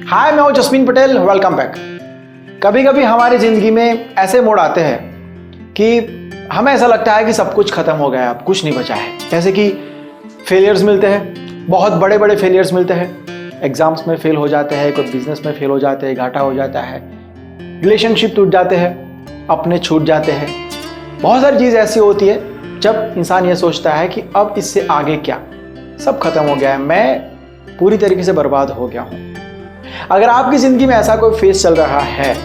हाय, मैं हूं jasmine Patel. Welcome back. कभी कभी हमारी जिंदगी में ऐसे मोड़ आते हैं कि हमें ऐसा लगता है कि सब कुछ खत्म हो गया है, अब कुछ नहीं बचा है। जैसे कि फेलियर्स मिलते हैं, बहुत बड़े बड़े फेलियर्स मिलते हैं। एग्जाम्स में फेल हो जाते हैं, कोई बिजनेस में फेल हो जाते हैं, घाटा हो जाता है, रिलेशनशिप टूट जाते हैं, अपने छूट जाते हैं। बहुत सारी चीज़ ऐसी होती है जब इंसान ये सोचता है कि अब इससे आगे क्या, सब खत्म हो गया है, मैं पूरी तरीके से बर्बाद हो गया हूँ। अगर आपकी ज़िंदगी में ऐसा कोई फेज चल रहा है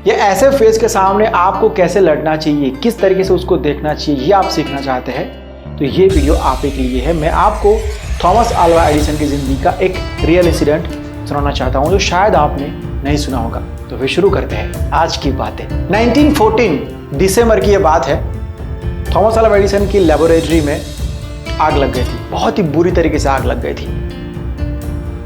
या ऐसे फेज के सामने आपको कैसे लड़ना चाहिए, किस तरीके से उसको देखना चाहिए, ये आप सीखना चाहते हैं तो ये वीडियो आप के लिए है। मैं आपको थॉमस अल्वा एडिसन की ज़िंदगी का एक रियल इंसिडेंट सुनाना चाहता हूँ जो शायद आपने नहीं सुना होगा। तो फिर शुरू करते हैं आज की बातें। 1914 दिसंबर की ये बात है। थॉमस अल्वा एडिसन की लेबोरेटरी में आग लग गई थी, बहुत ही बुरी तरीके से आग लग गई थी।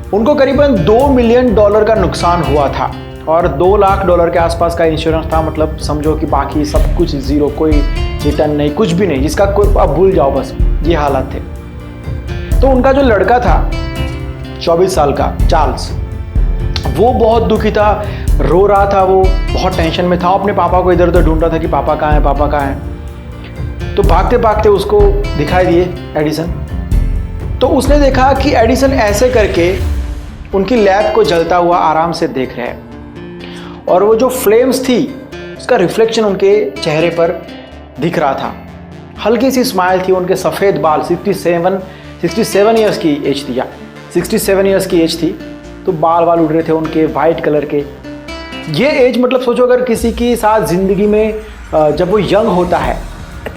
उनको करीबन $2 मिलियन का नुकसान हुआ था और $2 लाख के आसपास का इंश्योरेंस था। मतलब समझो कि बाकी सब कुछ जीरो, कोई रिटर्न नहीं, कुछ भी नहीं, जिसका कोई अब भूल जाओ, बस ये हालात थे। तो उनका जो लड़का था 24 साल का चार्ल्स, वो बहुत दुखी था, रो रहा था, वो बहुत टेंशन में था, अपने पापा को इधर उधर ढूंढ रहा था कि पापा कहाँ हैं, पापा कहाँ हैं। तो भागते भागते उसको दिखाई दिए एडिसन। तो उसने देखा कि एडिसन ऐसे करके उनकी लैब को जलता हुआ आराम से देख रहे हैं और वो जो फ्लेम्स थी उसका रिफ्लेक्शन उनके चेहरे पर दिख रहा था। हल्की सी स्माइल थी, उनके सफ़ेद बाल, 67 ईयर्स की एज थी, या 67 ईयर्स की एज थी, तो बाल उड़ रहे थे उनके वाइट कलर के। ये एज मतलब सोचो अगर किसी के साथ ज़िंदगी में जब वो यंग होता है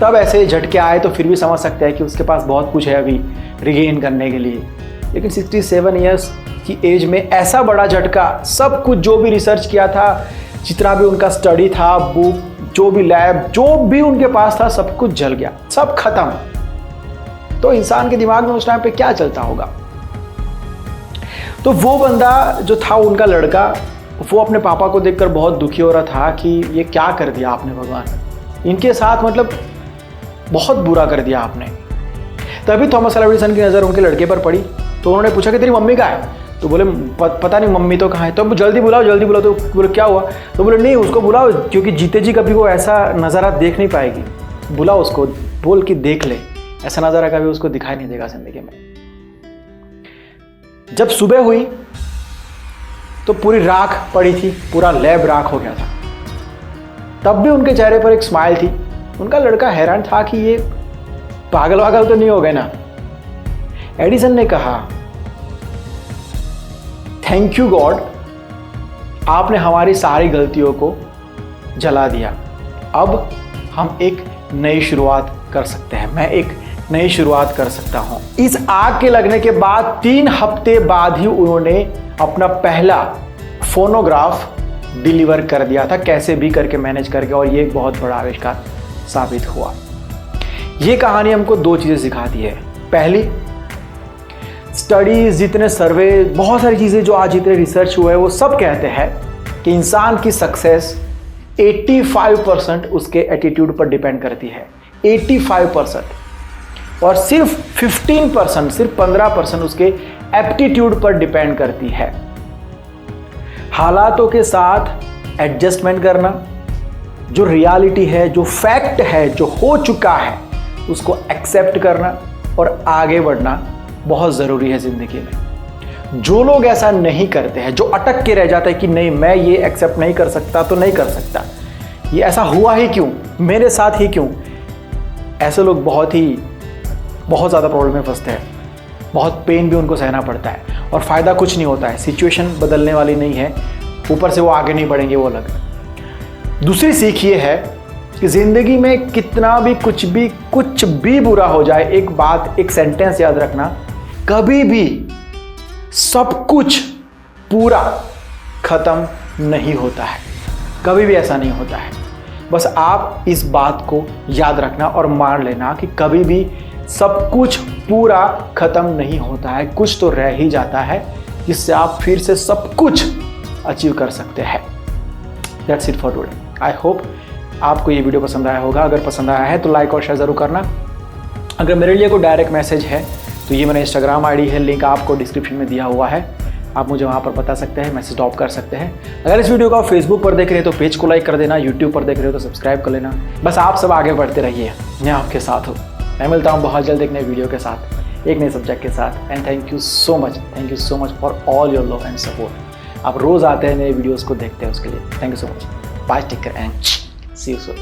तब ऐसे झटके आए तो फिर भी समझ सकते हैं कि उसके पास बहुत कुछ है अभी रिगेन करने के लिए। लेकिन 67 ईयर्स की एज में ऐसा बड़ा झटका, सब कुछ जो भी रिसर्च किया था, जितना भी उनका स्टडी था, बुक, जो भी लैब, जो भी उनके पास था, सब कुछ जल गया, सब खत्म। तो इंसान के दिमाग में उस टाइम पे क्या चलता होगा। तो वो बंदा जो था, उनका लड़का, वो अपने पापा को देखकर बहुत दुखी हो रहा था कि ये क्या कर दिया आपने भगवान, इनके साथ मतलब बहुत बुरा कर दिया आपने। तभी थॉमस अल्वा एडिसन की नज़र उनके लड़के पर पड़ी। तो उन्होंने पूछा कि तेरी मम्मी कहाँ है? तो बोले पता नहीं, मम्मी तो कहाँ है। तो जल्दी बुलाओ, जल्दी बुलाओ। तो बोले क्या हुआ? तो बोले नहीं, उसको बुलाओ, क्योंकि जीते जी कभी वो ऐसा नज़ारा देख नहीं पाएगी। बुलाओ उसको, बोल कि देख ले, ऐसा नज़ारा कभी उसको दिखाई नहीं देगा जिंदगी में। जब सुबह हुई तो पूरी राख पड़ी थी, पूरा लैब राख हो गया था। तब भी उनके चेहरे पर एक स्माइल थी। उनका लड़का हैरान था कि ये पागल वागल तो नहीं हो गए ना। एडिसन ने कहा, थैंक यू गॉड, आपने हमारी सारी गलतियों को जला दिया। अब हम एक नई शुरुआत कर सकते हैं, मैं एक नई शुरुआत कर सकता हूं। इस आग के लगने के बाद 3 हफ्ते बाद ही उन्होंने अपना पहला फोनोग्राफ डिलीवर कर दिया था, कैसे भी करके मैनेज करके, और ये एक बहुत बड़ा आविष्कार साबित हुआ। ये कहानी हमको 2 चीज़ें सिखाती है। पहली, स्टडीज, जितने सर्वे, बहुत सारी चीज़ें जो आज जितने रिसर्च हुए हैं, वो सब कहते हैं कि इंसान की सक्सेस 85% उसके एटीट्यूड पर डिपेंड करती है। 85%। और सिर्फ 15%, सिर्फ 15% उसके एप्टीट्यूड पर डिपेंड करती है। हालातों के साथ एडजस्टमेंट करना, जो रियलिटी है, जो फैक्ट है, जो हो चुका है, उसको एक्सेप्ट करना और आगे बढ़ना बहुत ज़रूरी है ज़िंदगी में। जो लोग ऐसा नहीं करते हैं, जो अटक के रह जाते हैं कि नहीं मैं ये एक्सेप्ट नहीं कर सकता तो नहीं कर सकता, ये ऐसा हुआ ही क्यों, मेरे साथ ही क्यों, ऐसे लोग बहुत ज़्यादा प्रॉब्लम में फंसते हैं। बहुत पेन भी उनको सहना पड़ता है और फ़ायदा कुछ नहीं होता है। सिचुएशन बदलने वाली नहीं है, ऊपर से वो आगे नहीं बढ़ेंगे, वो अलग। दूसरी सीख ये है कि ज़िंदगी में कितना भी कुछ भी बुरा हो जाए, एक बात, एक सेंटेंस याद रखना, कभी भी सब कुछ पूरा ख़त्म नहीं होता है, कभी भी ऐसा नहीं होता है। बस आप इस बात को याद रखना और मान लेना कि कभी भी सब कुछ पूरा ख़त्म नहीं होता है, कुछ तो रह ही जाता है जिससे आप फिर से सब कुछ अचीव कर सकते हैं। That's it for today. I hope आपको ये वीडियो पसंद आया होगा। अगर पसंद आया है तो लाइक और शेयर ज़रूर करना। अगर मेरे लिए कोई डायरेक्ट मैसेज है तो ये मेरा इंस्टाग्राम आईडी है, लिंक आपको डिस्क्रिप्शन में दिया हुआ है। आप मुझे वहाँ पर बता सकते हैं, मैसेज ड्रॉप कर सकते हैं। अगर इस वीडियो को आप फेसबुक पर देख रहे हैं तो पेज को लाइक कर देना, यूट्यूब पर देख रहे हो तो सब्सक्राइब कर लेना। बस आप सब आगे बढ़ते रहिए, मैं आपके साथ हूँ। मैं मिलता हूँ बहुत जल्द एक नए वीडियो के साथ, एक नए सब्जेक्ट के साथ। And thank you so much for all your love and support. आप रोज़ आते हैं नए वीडियोज़ को देखते हैं, उसके लिए thank you so much. Bye, take care and see you soon.